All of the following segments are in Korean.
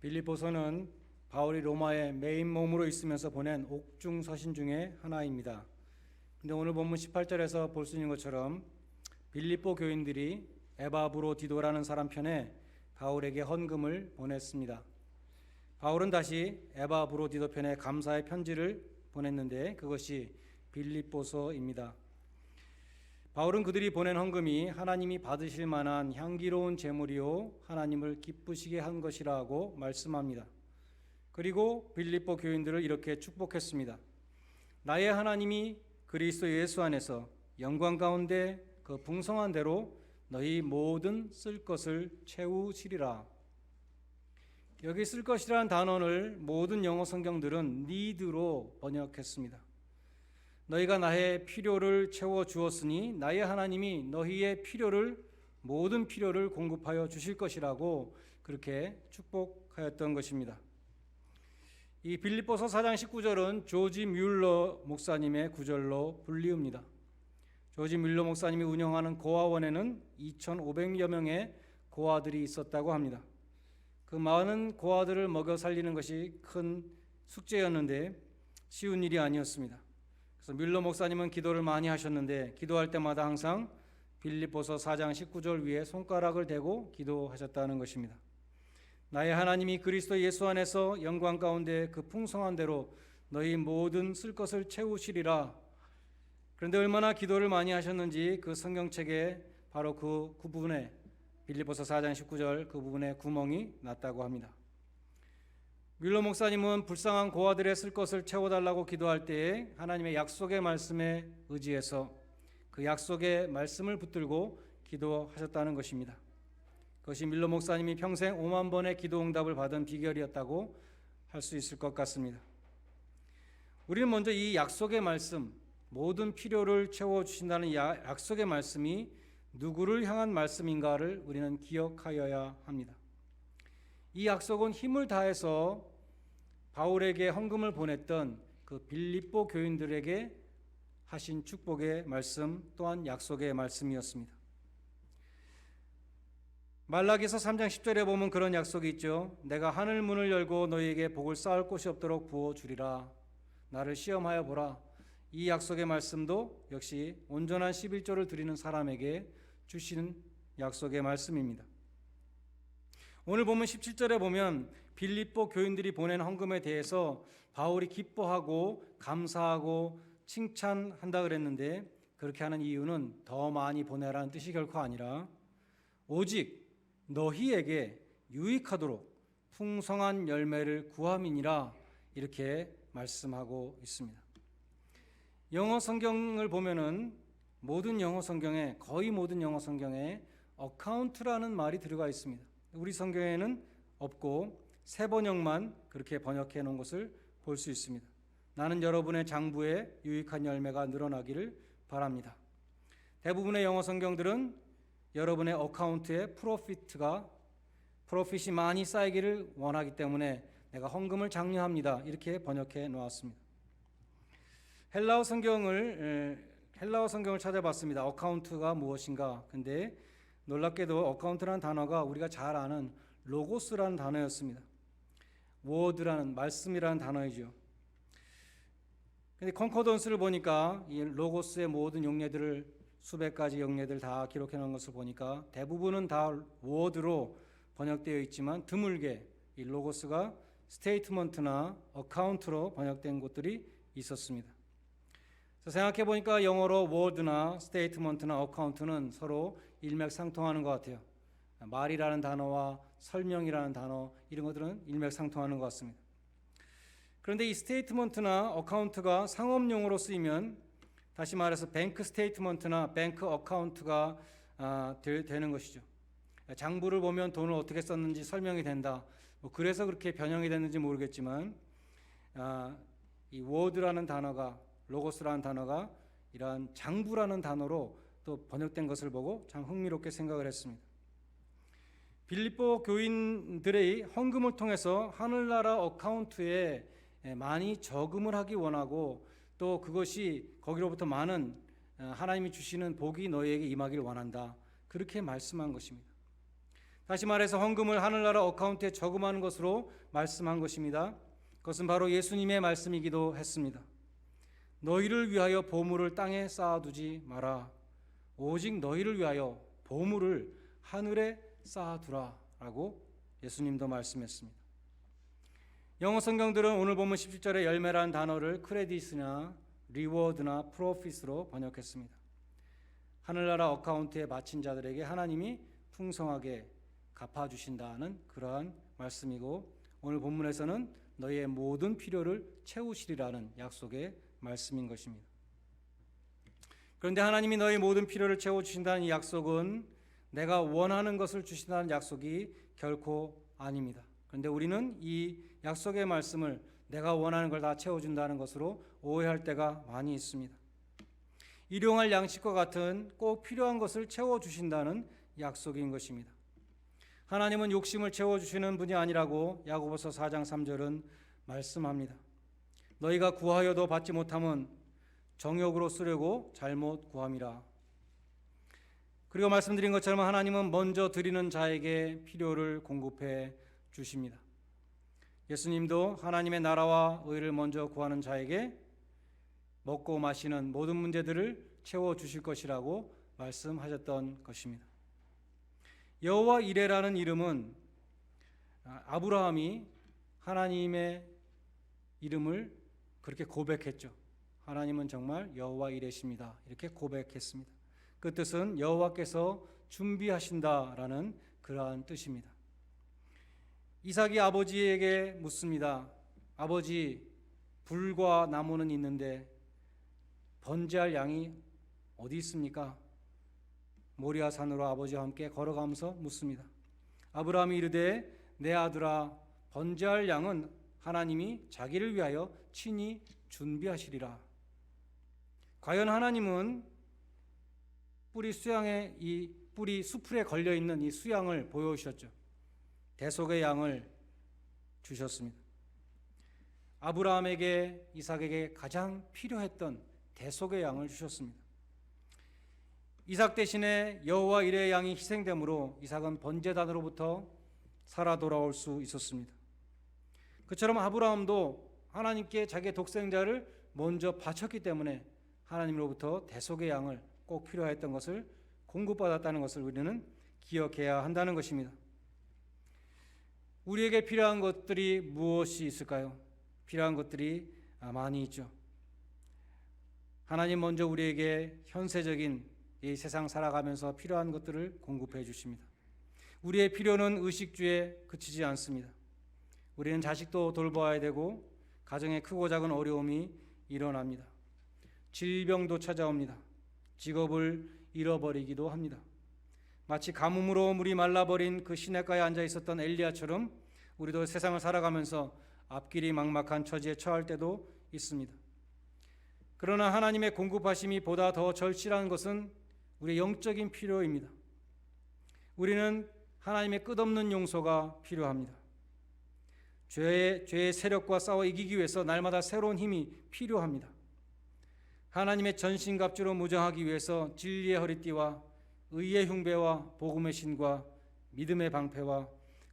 빌립보서는 바울이 로마에 메인 몸으로 있으면서 보낸 옥중 서신 중에 하나입니다. 근데 오늘 본문 18절에서 볼 수 있는 것처럼 빌립보 교인들이 에바브로디도라는 사람 편에 바울에게 헌금을 보냈습니다. 바울은 다시 에바브로디도 편에 감사의 편지를 보냈는데 그것이 빌립보서입니다. 바울은 그들이 보낸 헌금이 하나님이 받으실 만한 향기로운 제물이요 하나님을 기쁘시게 한 것이라고 말씀합니다. 그리고 빌립보 교인들을 이렇게 축복했습니다. 나의 하나님이 그리스도 예수 안에서 영광 가운데 그 풍성한 대로 너희 모든 쓸 것을 채우시리라. 여기 쓸 것이라는 단어를 모든 영어 성경들은 need로 번역했습니다. 너희가 나의 필요를 채워 주었으니 나의 하나님이 너희의 모든 필요를 공급하여 주실 것이라고 그렇게 축복하였던 것입니다. 이 빌립보서 4장 19절은 조지 뮬러 목사님의 구절로 불리웁니다. 조지 뮬러 목사님이 운영하는 고아원에는 2,500여 명의 고아들이 있었다고 합니다. 그 많은 고아들을 먹여 살리는 것이 큰 숙제였는데 쉬운 일이 아니었습니다. 그래서 뮬러 목사님은 기도를 많이 하셨는데 기도할 때마다 항상 빌립보서 4장 19절 위에 손가락을 대고 기도하셨다는 것입니다. 나의 하나님이 그리스도 예수 안에서 영광 가운데 그 풍성한 대로 너희 모든 쓸 것을 채우시리라. 그런데 얼마나 기도를 많이 하셨는지 그 성경책에 바로 그 부분에 빌립보서 4장 19절 그 부분에 구멍이 났다고 합니다. 뮬러 목사님은 불쌍한 고아들의 쓸 것을 채워달라고 기도할 때에 하나님의 약속의 말씀에 의지해서 그 약속의 말씀을 붙들고 기도하셨다는 것입니다. 그것이 뮬러 목사님이 평생 5만 번의 기도 응답을 받은 비결이었다고 할 수 있을 것 같습니다. 우리는 먼저 이 약속의 말씀, 모든 필요를 채워주신다는 약속의 말씀이 누구를 향한 말씀인가를 우리는 기억하여야 합니다. 이 약속은 힘을 다해서 바울에게 헌금을 보냈던 그 빌립보 교인들에게 하신 축복의 말씀 또한 약속의 말씀이었습니다. 말라기서 3장 10절에 보면 그런 약속이 있죠. 내가 하늘 문을 열고 너희에게 복을 쌓을 곳이 없도록 부어주리라. 나를 시험하여 보라. 이 약속의 말씀도 역시 온전한 11조를 드리는 사람에게 주시는 약속의 말씀입니다. 오늘 보면 17절에 보면 빌립보 교인들이 보낸 헌금에 대해서 바울이 기뻐하고 감사하고 칭찬한다 그랬는데 그렇게 하는 이유는 더 많이 보내라는 뜻이 결코 아니라 오직 너희에게 유익하도록 풍성한 열매를 구함이니라 이렇게 말씀하고 있습니다. 영어 성경을 보면은 거의 모든 영어 성경에 어카운트라는 말이 들어가 있습니다. 우리 성경에는 없고 세 번역만 그렇게 번역해 놓은 것을 볼 수 있습니다. 나는 여러분의 장부에 유익한 열매가 늘어나기를 바랍니다. 대부분의 영어 성경들은 여러분의 어카운트에 프로핏이 많이 쌓이기를 원하기 때문에 내가 헌금을 장려합니다. 이렇게 번역해 놓았습니다. 헬라어 성경을 찾아봤습니다. 어카운트가 무엇인가? 근데 놀랍게도 어카운트라는 단어가 우리가 잘 아는 로고스라는 단어였습니다. 워드라는 말씀이라는 단어이죠. 근데 컨코던스를 보니까 이 로고스의 모든 용례들을 수백 가지 용례들 다 기록해 놓은 것을 보니까 대부분은 다 워드로 번역되어 있지만 드물게 이 로고스가 스테이트먼트나 어카운트로 번역된 곳들이 있었습니다. 생각해 보니까 영어로 워드나 스테이트먼트나 어카운트는 서로 일맥상통하는 것 같아요. 말이라는 단어와 설명이라는 단어 이런 것들은 일맥상통하는 것 같습니다. 그런데 이 스테이트먼트나 어카운트가 상업용어로 쓰이면 다시 말해서 뱅크 스테이트먼트나 뱅크 어카운트가 되는 것이죠. 장부를 보면 돈을 어떻게 썼는지 설명이 된다. 그래서 그렇게 변형이 됐는지 모르겠지만 이 워드라는 단어가 로고스라는 단어가 이러한 장부라는 단어로 또 번역된 것을 보고 참 흥미롭게 생각을 했습니다. 빌립보 교인들의 헌금을 통해서 하늘나라 어카운트에 많이 저금을 하기 원하고 또 그것이 거기로부터 많은 하나님이 주시는 복이 너희에게 임하기를 원한다. 그렇게 말씀한 것입니다. 다시 말해서 헌금을 하늘나라 어카운트에 저금하는 것으로 말씀한 것입니다. 그것은 바로 예수님의 말씀이기도 했습니다. 너희를 위하여 보물을 땅에 쌓아두지 마라. 오직 너희를 위하여 보물을 하늘에 쌓아두라 라고 예수님도 말씀했습니다. 영어 성경들은 오늘 본문 17절에 열매라는 단어를 크레딧이나 리워드나 프로핏으로 번역했습니다. 하늘나라 어카운트에 바친 자들에게 하나님이 풍성하게 갚아주신다는 그러한 말씀이고, 오늘 본문에서는 너희의 모든 필요를 채우시리라는 약속의 말씀인 것입니다. 그런데 하나님이 너희 모든 필요를 채워주신다는 이 약속은 내가 원하는 것을 주신다는 약속이 결코 아닙니다. 그런데 우리는 이 약속의 말씀을 내가 원하는 걸 다 채워준다는 것으로 오해할 때가 많이 있습니다. 일용할 양식과 같은 꼭 필요한 것을 채워주신다는 약속인 것입니다. 하나님은 욕심을 채워주시는 분이 아니라고 야고보서 4장 3절은 말씀합니다. 너희가 구하여도 받지 못함은 정욕으로 쓰려고 잘못 구함이라. 그리고 말씀드린 것처럼 하나님은 먼저 드리는 자에게 필요를 공급해 주십니다. 예수님도 하나님의 나라와 의를 먼저 구하는 자에게 먹고 마시는 모든 문제들을 채워주실 것이라고 말씀하셨던 것입니다. 여호와 이레라는 이름은 아브라함이 하나님의 이름을 그렇게 고백했죠. 하나님은 정말 여호와 이레십니다. 이렇게 고백했습니다. 그 뜻은 여호와께서 준비하신다라는 그러한 뜻입니다. 이삭이 아버지에게 묻습니다. 아버지, 불과 나무는 있는데 번제할 양이 어디 있습니까? 모리아 산으로 아버지와 함께 걸어가면서 묻습니다. 아브라함이 이르되 내 아들아, 번제할 양은 하나님이 자기를 위하여 친히 준비하시리라. 과연 하나님은 뿌리 수풀에 걸려 있는 이 수양을 보여주셨죠. 대속의 양을 주셨습니다. 아브라함에게, 이삭에게 가장 필요했던 대속의 양을 주셨습니다. 이삭 대신에 여호와 이레의 양이 희생됨으로 이삭은 번제단으로부터 살아 돌아올 수 있었습니다. 그처럼 아브라함도 하나님께 자기의 독생자를 먼저 바쳤기 때문에 하나님으로부터 대속의 양을 꼭 필요했던 것을 공급받았다는 것을 우리는 기억해야 한다는 것입니다. 우리에게 필요한 것들이 무엇이 있을까요? 필요한 것들이 많이 있죠. 하나님 먼저 우리에게 현세적인 이 세상 살아가면서 필요한 것들을 공급해 주십니다. 우리의 필요는 의식주에 그치지 않습니다. 우리는 자식도 돌봐야 되고 가정에 크고 작은 어려움이 일어납니다. 질병도 찾아옵니다. 직업을 잃어버리기도 합니다. 마치 가뭄으로 물이 말라버린 그 시냇가에 앉아 있었던 엘리야처럼 우리도 세상을 살아가면서 앞길이 막막한 처지에 처할 때도 있습니다. 그러나 하나님의 공급하심이 보다 더 절실한 것은 우리의 영적인 필요입니다. 우리는 하나님의 끝없는 용서가 필요합니다. 죄의 세력과 싸워 이기기 위해서 날마다 새로운 힘이 필요합니다. 하나님의 전신갑주로 무장하기 위해서 진리의 허리띠와 의의 흉배와 복음의 신과 믿음의 방패와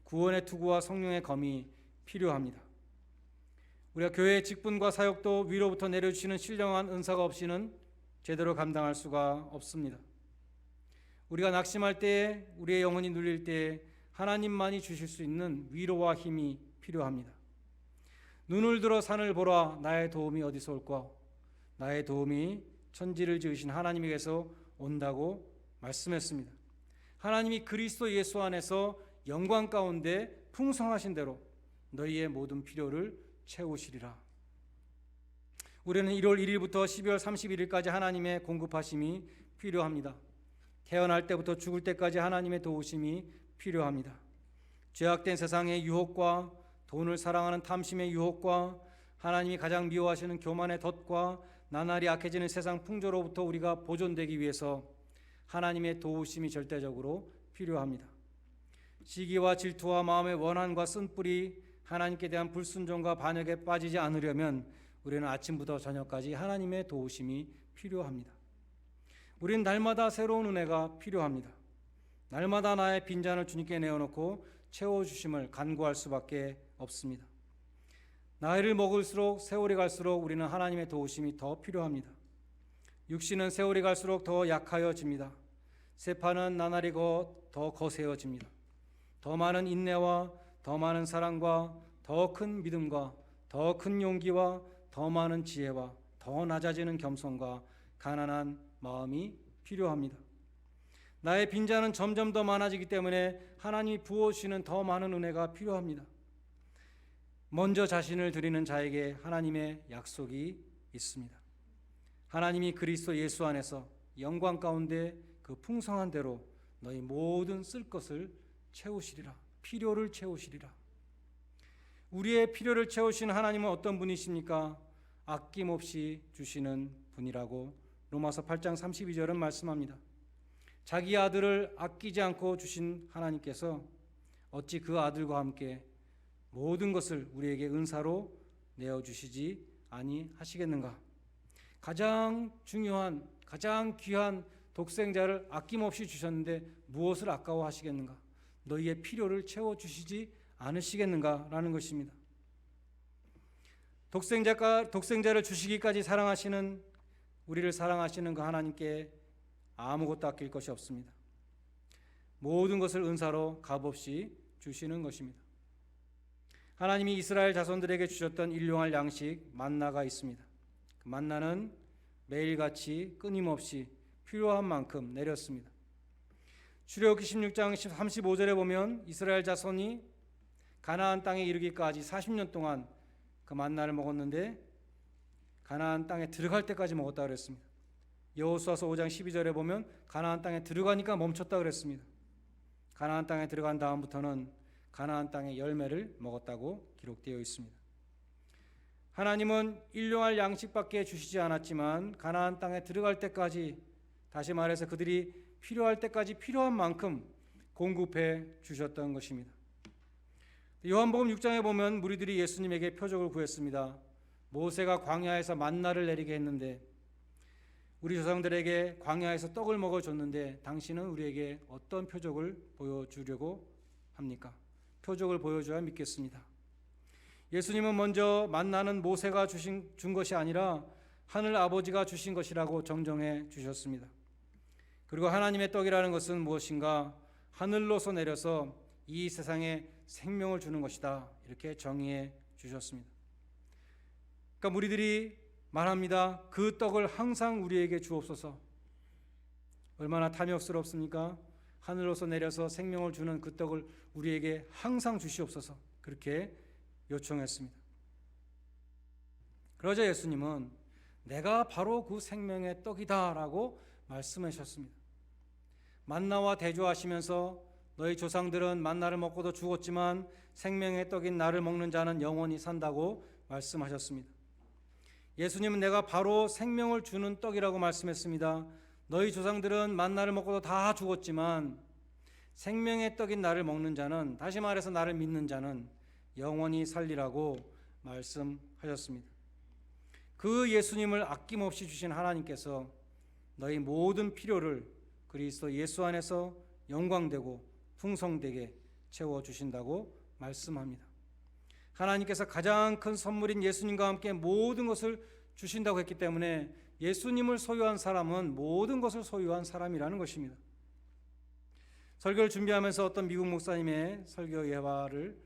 구원의 투구와 성령의 검이 필요합니다. 우리가 교회의 직분과 사역도 위로부터 내려주시는 신령한 은사가 없이는 제대로 감당할 수가 없습니다. 우리가 낙심할 때에, 우리의 영혼이 눌릴 때에 하나님만이 주실 수 있는 위로와 힘이 필요합니다. 눈을 들어 산을 보라. 나의 도움이 어디서 올까? 나의 도움이 천지를 지으신 하나님에게서 온다고 말씀했습니다. 하나님이 그리스도 예수 안에서 영광 가운데 풍성하신 대로 너희의 모든 필요를 채우시리라. 우리는 1월 1일부터 12월 31일까지 하나님의 공급하심이 필요합니다. 태어날 때부터 죽을 때까지 하나님의 도우심이 필요합니다. 죄악된 세상의 유혹과 돈을 사랑하는 탐심의 유혹과 하나님이 가장 미워하시는 교만의 덫과 나날이 악해지는 세상 풍조로부터 우리가 보존되기 위해서 하나님의 도우심이 절대적으로 필요합니다. 시기와 질투와 마음의 원한과 쓴뿌리, 하나님께 대한 불순종과 반역에 빠지지 않으려면 우리는 아침부터 저녁까지 하나님의 도우심이 필요합니다. 우리는 날마다 새로운 은혜가 필요합니다. 날마다 나의 빈잔을 주님께 내어놓고 채워주심을 간구할 수밖에 없습니다. 나이를 먹을수록 세월이 갈수록 우리는 하나님의 도우심이 더 필요합니다. 육신은 세월이 갈수록 더 약하여집니다. 세파는 나날이 더 거세어집니다. 더 많은 인내와 더 많은 사랑과 더 큰 믿음과 더 큰 용기와 더 많은 지혜와 더 낮아지는 겸손과 가난한 마음이 필요합니다. 나의 빈잔은 점점 더 많아지기 때문에 하나님이 부어주시는 더 많은 은혜가 필요합니다. 먼저 자신을 드리는 자에게 하나님의 약속이 있습니다. 하나님이 그리스도 예수 안에서 영광 가운데 그 풍성한 대로 너희 모든 쓸 것을 채우시리라. 필요를 채우시리라. 우리의 필요를 채우시는 하나님은 어떤 분이십니까? 아낌없이 주시는 분이라고 로마서 8장 32절은 말씀합니다. 자기 아들을 아끼지 않고 주신 하나님께서 어찌 그 아들과 함께 모든 것을 우리에게 은사로 내어주시지 아니하시겠는가? 가장 중요한 가장 귀한 독생자를 아낌없이 주셨는데 무엇을 아까워하시겠는가? 너희의 필요를 채워주시지 않으시겠는가? 라는 것입니다. 독생자를 주시기까지 사랑하시는 우리를 사랑하시는 그 하나님께 아무것도 아낄 것이 없습니다. 모든 것을 은사로 값없이 주시는 것입니다. 하나님이 이스라엘 자손들에게 주셨던 일용할 양식 만나가 있습니다. 그 만나는 매일같이 끊임없이 필요한 만큼 내렸습니다. 출애굽기 16장 35절에 보면 이스라엘 자손이 가나안 땅에 이르기까지 40년 동안 그 만나를 먹었는데 가나안 땅에 들어갈 때까지 먹었다 그랬습니다. 여호수아서 5장 12절에 보면 가나안 땅에 들어가니까 멈췄다 그랬습니다. 가나안 땅에 들어간 다음부터는 가나안 땅의 열매를 먹었다고 기록되어 있습니다. 하나님은 일용할 양식밖에 주시지 않았지만 가나안 땅에 들어갈 때까지, 다시 말해서 그들이 필요할 때까지 필요한 만큼 공급해 주셨던 것입니다. 요한복음 6장에 보면 무리들이 예수님에게 표적을 구했습니다. 모세가 광야에서 만나를 내리게 했는데 우리 조상들에게 광야에서 떡을 먹어줬는데 당신은 우리에게 어떤 표적을 보여주려고 합니까? 표적을 보여줘야 믿겠습니다. 예수님은 먼저 만나는 모세가 준 것이 아니라 하늘 아버지가 주신 것이라고 정정해 주셨습니다. 그리고 하나님의 떡이라는 것은 무엇인가? 하늘로서 내려서 이 세상에 생명을 주는 것이다. 이렇게 정의해 주셨습니다. 그러니까 무리들이 말합니다. 그 떡을 항상 우리에게 주옵소서. 얼마나 탐욕스럽습니까? 하늘로서 내려서 생명을 주는 그 떡을 우리에게 항상 주시옵소서. 그렇게 요청했습니다. 그러자 예수님은 내가 바로 그 생명의 떡이다라고 말씀하셨습니다. 만나와 대조하시면서 너희 조상들은 만나를 먹고도 죽었지만 생명의 떡인 나를 먹는 자는 영원히 산다고 말씀하셨습니다. 예수님은 내가 바로 생명을 주는 떡이라고 말씀했습니다. 너희 조상들은 만나를 먹고도 다 죽었지만 생명의 떡인 나를 먹는 자는, 다시 말해서 나를 믿는 자는 영원히 살리라고 말씀하셨습니다. 그 예수님을 아낌없이 주신 하나님께서 너희 모든 필요를 그리스도 예수 안에서 영광되고 풍성되게 채워주신다고 말씀합니다. 하나님께서 가장 큰 선물인 예수님과 함께 모든 것을 주신다고 했기 때문에 예수님을 소유한 사람은 모든 것을 소유한 사람이라는 것입니다. 설교를 준비하면서 어떤 미국 목사님의 설교 예화를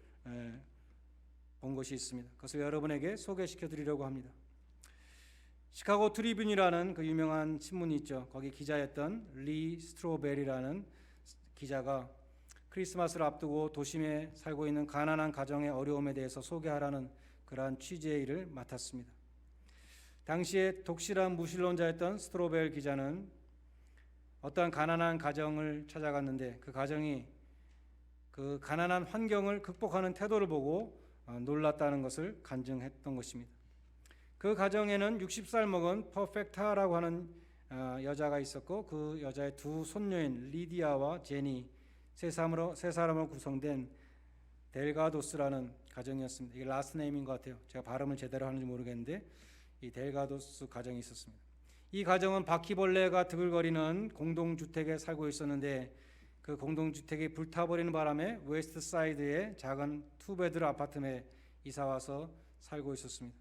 본 것이 있습니다. 그것을 여러분에게 소개시켜 드리려고 합니다. 시카고 트리뷴이라는 그 유명한 신문이 있죠. 거기 기자였던 리 스트로벨이라는 기자가 크리스마스를 앞두고 도심에 살고 있는 가난한 가정의 어려움에 대해서 소개하라는 그러한 취재의 일을 맡았습니다. 당시에 독실한 무신론자였던 스트로벨 기자는 어떠한 가난한 가정을 찾아갔는데 그 가정이 그 가난한 환경을 극복하는 태도를 보고 놀랐다는 것을 간증했던 것입니다. 그 가정에는 60살 먹은 퍼펙타라고 하는 여자가 있었고 그 여자의 두 손녀인 리디아와 제니, 세 사람으로 구성된 델가도스라는 가정이었습니다. 이게 라스트 네임인 것 같아요. 제가 발음을 제대로 하는지 모르겠는데 이 델가도스 가정이 있었습니다. 이 가정은 바퀴벌레가 드글거리는 공동주택에 살고 있었는데 그 공동주택이 불타버리는 바람에 웨스트 사이드의 작은 투베드로 아파트에 이사와서 살고 있었습니다.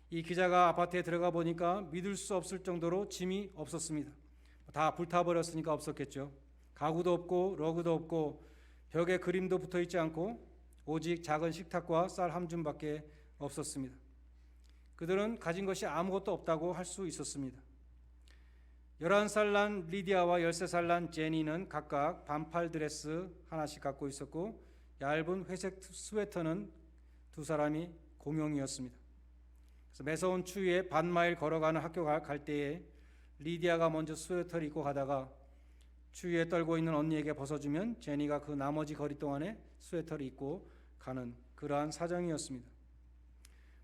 이 기자가 아파트에 들어가 보니까 믿을 수 없을 정도로 짐이 없었습니다. 다 불타버렸으니까 없었겠죠. 가구도 없고 러그도 없고 벽에 그림도 붙어있지 않고 오직 작은 식탁과 쌀 한 줌밖에 없었습니다. 그들은 가진 것이 아무것도 없다고 할 수 있었습니다. 11살 난 리디아와 13살 난 제니는 각각 반팔 드레스 하나씩 갖고 있었고 얇은 회색 스웨터는 두 사람이 공용이었습니다. 그래서 매서운 추위에 반마일 걸어가는 학교 갈 때에 리디아가 먼저 스웨터를 입고 가다가 추위에 떨고 있는 언니에게 벗어주면 제니가 그 나머지 거리 동안에 스웨터를 입고 가는 그러한 사정이었습니다.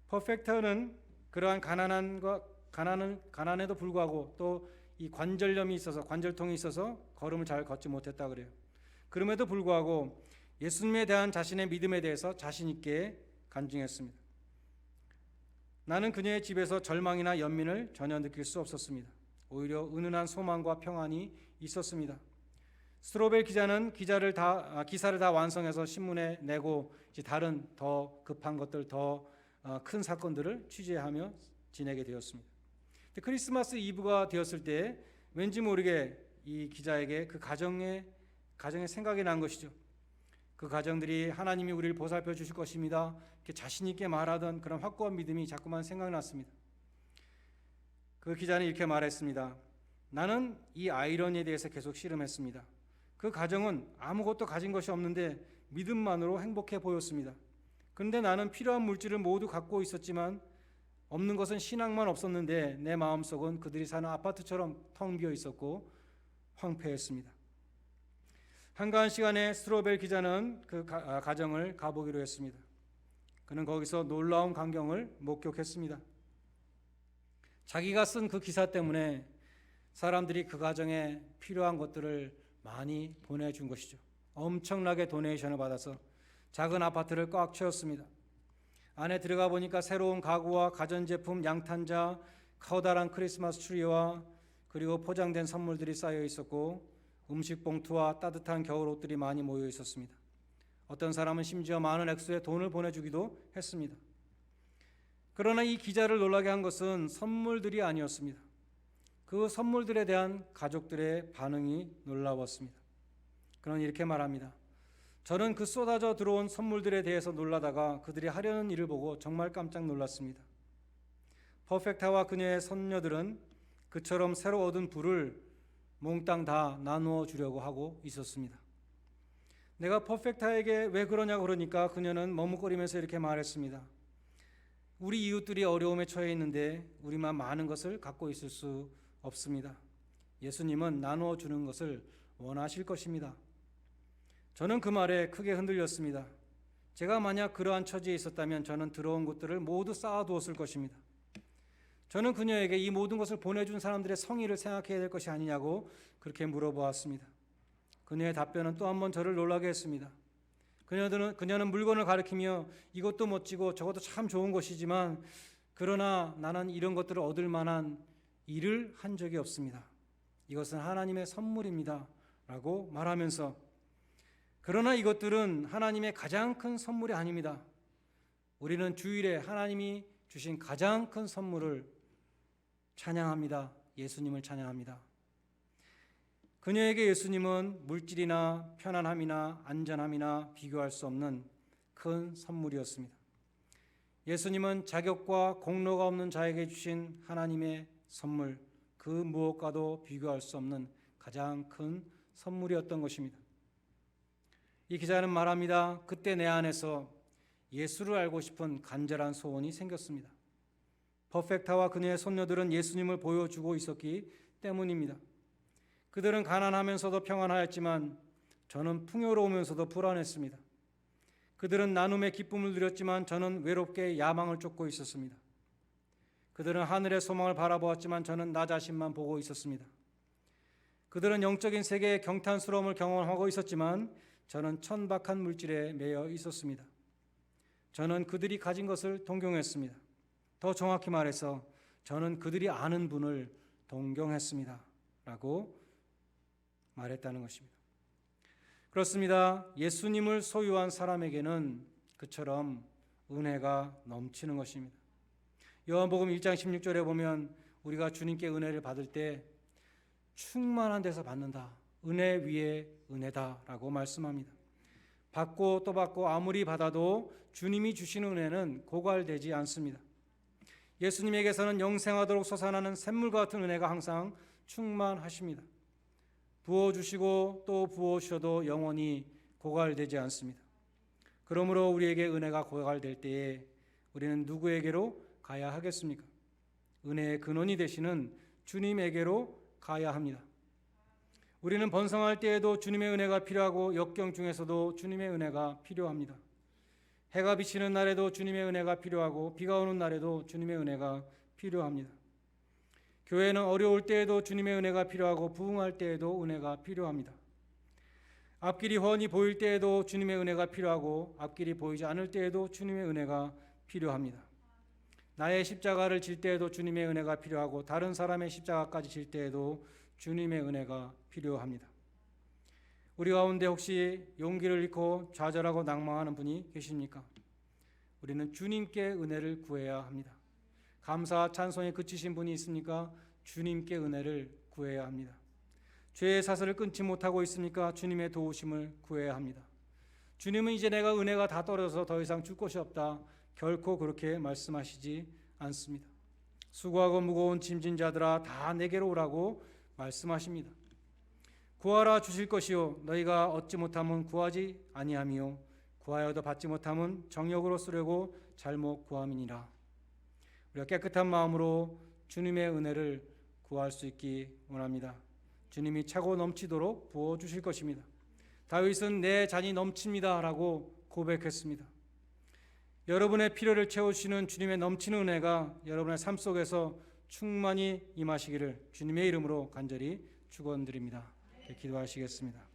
퍼펙터는 그러한 가난에도 불구하고 또 이 관절염이 있어서 관절통이 있어서 걸음을 잘 걷지 못했다 그래요. 그럼에도 불구하고 예수님에 대한 자신의 믿음에 대해서 자신 있게 간증했습니다. 나는 그녀의 집에서 절망이나 연민을 전혀 느낄 수 없었습니다. 오히려 은은한 소망과 평안이 있었습니다. 스트로벨 기자는 기사를 다 완성해서 신문에 내고 이제 다른 더 급한 것들, 더 큰 사건들을 취재하며 지내게 되었습니다. 크리스마스 이브가 되었을 때 왠지 모르게 이 기자에게 그 가정의 생각이 난 것이죠. 그 가정들이 하나님이 우리를 보살펴 주실 것입니다. 이렇게 자신 있게 말하던 그런 확고한 믿음이 자꾸만 생각났습니다. 그 기자는 이렇게 말했습니다. 나는 이 아이러니에 대해서 계속 씨름했습니다. 그 가정은 아무것도 가진 것이 없는데 믿음만으로 행복해 보였습니다. 그런데 나는 필요한 물질을 모두 갖고 있었지만 없는 것은 신앙만 없었는데 내 마음속은 그들이 사는 아파트처럼 텅 비어 있었고 황폐했습니다. 한가한 시간에 스트로벨 기자는 그 가정을 가보기로 했습니다. 그는 거기서 놀라운 광경을 목격했습니다. 자기가 쓴 그 기사 때문에 사람들이 그 가정에 필요한 것들을 많이 보내준 것이죠. 엄청나게 도네이션을 받아서 작은 아파트를 꽉 채웠습니다. 안에 들어가 보니까 새로운 가구와 가전제품, 양탄자, 커다란 크리스마스 트리와 그리고 포장된 선물들이 쌓여 있었고 음식 봉투와 따뜻한 겨울 옷들이 많이 모여 있었습니다. 어떤 사람은 심지어 많은 액수의 돈을 보내주기도 했습니다. 그러나 이 기자를 놀라게 한 것은 선물들이 아니었습니다. 그 선물들에 대한 가족들의 반응이 놀라웠습니다. 그는 이렇게 말합니다. 저는 그 쏟아져 들어온 선물들에 대해서 놀라다가 그들이 하려는 일을 보고 정말 깜짝 놀랐습니다. 퍼펙타와 그녀의 손녀들은 그처럼 새로 얻은 부를 몽땅 다 나누어 주려고 하고 있었습니다. 내가 퍼펙타에게 왜 그러냐고 그러니까 그녀는 머뭇거리면서 이렇게 말했습니다. 우리 이웃들이 어려움에 처해 있는데 우리만 많은 것을 갖고 있을 수 없습니다. 예수님은 나누어 주는 것을 원하실 것입니다. 저는 그 말에 크게 흔들렸습니다. 제가 만약 그러한 처지에 있었다면 저는 들어온 것들을 모두 쌓아두었을 것입니다. 저는 그녀에게 이 모든 것을 보내준 사람들의 성의를 생각해야 될 것이 아니냐고 그렇게 물어보았습니다. 그녀의 답변은 또 한 번 저를 놀라게 했습니다. 그녀는 물건을 가리키며 이것도 멋지고 저것도 참 좋은 것이지만 그러나 나는 이런 것들을 얻을 만한 일을 한 적이 없습니다. 이것은 하나님의 선물입니다. 라고 말하면서 그러나 이것들은 하나님의 가장 큰 선물이 아닙니다. 우리는 주일에 하나님이 주신 가장 큰 선물을 찬양합니다. 예수님을 찬양합니다. 그녀에게 예수님은 물질이나 편안함이나 안전함이나 비교할 수 없는 큰 선물이었습니다. 예수님은 자격과 공로가 없는 자에게 주신 하나님의 선물, 그 무엇과도 비교할 수 없는 가장 큰 선물이었던 것입니다. 이 기자는 말합니다. 그때 내 안에서 예수를 알고 싶은 간절한 소원이 생겼습니다. 퍼펙타와 그녀의 손녀들은 예수님을 보여주고 있었기 때문입니다. 그들은 가난하면서도 평안하였지만 저는 풍요로우면서도 불안했습니다. 그들은 나눔의 기쁨을 누렸지만 저는 외롭게 야망을 쫓고 있었습니다. 그들은 하늘의 소망을 바라보았지만 저는 나 자신만 보고 있었습니다. 그들은 영적인 세계의 경탄스러움을 경험하고 있었지만 저는 천박한 물질에 매여 있었습니다. 저는 그들이 가진 것을 동경했습니다. 더 정확히 말해서 저는 그들이 아는 분을 동경했습니다. 라고 말했다는 것입니다. 그렇습니다. 예수님을 소유한 사람에게는 그처럼 은혜가 넘치는 것입니다. 요한복음 1장 16절에 보면 우리가 주님께 은혜를 받을 때 충만한 데서 받는다. 은혜 위에 은혜다라고 말씀합니다. 받고 또 받고 아무리 받아도 주님이 주시는 은혜는 고갈되지 않습니다. 예수님에게서는 영생하도록 솟아나는 샘물과 같은 은혜가 항상 충만하십니다. 부어주시고 또 부어주셔도 영원히 고갈되지 않습니다. 그러므로 우리에게 은혜가 고갈될 때에 우리는 누구에게로 가야 하겠습니까? 은혜의 근원이 되시는 주님에게로 가야 합니다. 우리는 번성할 때에도 주님의 은혜가 필요하고 역경 중에서도 주님의 은혜가 필요합니다. 해가 비치는 날에도 주님의 은혜가 필요하고 비가 오는 날에도 주님의 은혜가 필요합니다. 교회는 어려울 때에도 주님의 은혜가 필요하고 부흥할 때에도 은혜가 필요합니다. 앞길이 훤히 보일 때에도 주님의 은혜가 필요하고 앞길이 보이지 않을 때에도 주님의 은혜가 필요합니다. 나의 십자가를 질 때에도 주님의 은혜가 필요하고 다른 사람의 십자가까지 질 때에도 주님의 은혜가 필요합니다. 우리 가운데 혹시 용기를 잃고 좌절하고 낭망하는 분이 계십니까? 우리는 주님께 은혜를 구해야 합니다. 감사 찬송에 그치신 분이 있습니까? 주님께 은혜를 구해야 합니다. 죄의 사슬을 끊지 못하고 있습니까? 주님의 도우심을 구해야 합니다. 주님은 이제 내가 은혜가 다 떨어져서 더 이상 줄 것이 없다. 결코 그렇게 말씀하시지 않습니다. 수고하고 무거운 짐진 자들아 다 내게로 오라고 말씀하십니다. 구하라 주실 것이요 너희가 얻지 못하면 구하지 아니하며 구하여도 받지 못하면 정욕으로 쓰려고 잘못 구함이니라. 우리가 깨끗한 마음으로 주님의 은혜를 구할 수 있기 원합니다. 주님이 차고 넘치도록 부어주실 것입니다. 다윗은 내 잔이 넘칩니다 라고 고백했습니다. 여러분의 필요를 채우시는 주님의 넘치는 은혜가 여러분의 삶 속에서 충만히 임하시기를 주님의 이름으로 간절히 축원드립니다. 기도하시겠습니다.